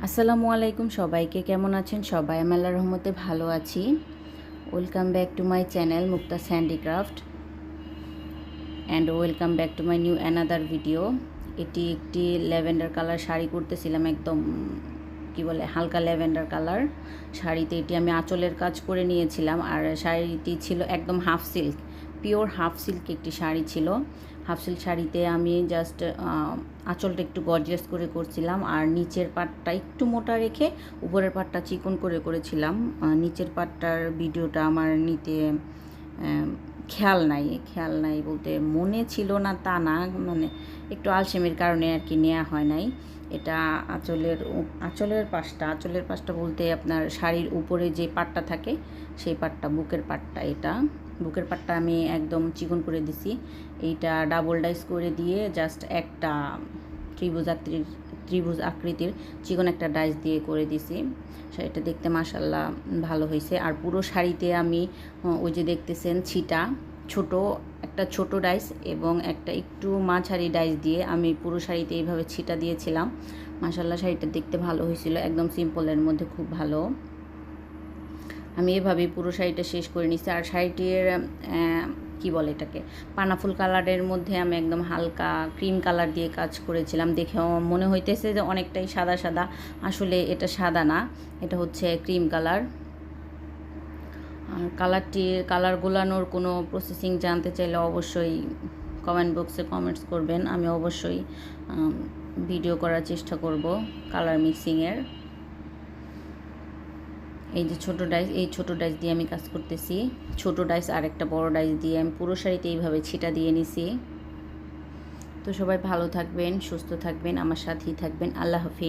আসসালামু আলাইকুম সবাইকে, কেমন আছেন সবাই? আমি আল্লাহর রহমতে ভালো আছি। Welcome back to my channel Mukta's handicraft and welcome back to my new another video. এটি একটি ল্যাভেন্ডার কালার শাড়ি করতেছিলাম, একদম কি বলে হালকা ল্যাভেন্ডার কালার শাড়িতে। এটি আমি আঁচলের কাজ করে নিয়েছিলাম, আর শাড়িটি ছিল একদম half silk, pure half silk একটি শাড়ি ছিল। হাফ সিল্ক শাড়িতে আমি জাস্ট আঁচলটা একটু গর্জিয়াস করে করছিলাম, আর নিচের পাটটা একটু মোটা রেখে উপরের পাটটা চিকন করে করেছিলাম। নিচের পাটটার ভিডিওটা আমার নিতে খেয়াল নাই বলতে মনে ছিল না তা না, মানে একটু আলসেমির কারণে আর কি নেওয়া হয় নাই। এটা আঁচলের পাশটা বলতে আপনার শাড়ির উপরে যে পাটটা থাকে সেই পাটটা, বুকের পাটটা। এটা বুকের পাটটা আমি একদম চিকন করে দিছি। এইটা ডাবল ডাইস করে দিয়ে জাস্ট একটা ত্রিভুজ আকৃতির চিকন একটা ডাইস দিয়ে করে দিছি। শাড়িটা দেখতে মাশাল্লাহ ভালো হয়েছে। আর পুরো শাড়িতে আমি ওই যে দেখতেছেন ছিটা, একটা ছোট ডাইস এবং একটা একটু মাঝারি ডাইস দিয়ে আমি পুরো শাড়িতে এইভাবে ছিটা দিয়েছিলাম। মাশাল্লাহ শাড়িটা দেখতে ভালো হয়েছিল, একদম সিম্পলের মধ্যে খুব ভালো। আমি এভাবেই পুরো শাড়িটা শেষ করে নিচ্ছি। আর শাড়িটির কি বলে এটাকে, পানাফুল কালারের মধ্যে আমি একদম হালকা ক্রিম কালার দিয়ে কাজ করেছিলাম। দেখেও মনে হইতেছে যে অনেকটাই সাদা সাদা, আসলে এটা সাদা না, এটা হচ্ছে ক্রিম কালার। আর কালার গোলানোর কোনো প্রসেসিং জানতে চাইলে অবশ্যই কমেন্ট বক্সে কমেন্টস করবেন, আমি অবশ্যই ভিডিও করার চেষ্টা করব কালার মিক্সিংয়ের। এই যে ছোট ডাইস দিয়ে আমি কাজ করতেছি। ছোট ডাইস আর একটা বড় ডাইস দিয়ে আমি পুরো শাড়িতে এইভাবে ছিটা দিয়ে নিছি। তো সবাই ভালো থাকবেন, সুস্থ থাকবেন, আমার সাথেই থাকবেন। আল্লাহ হাফিজ।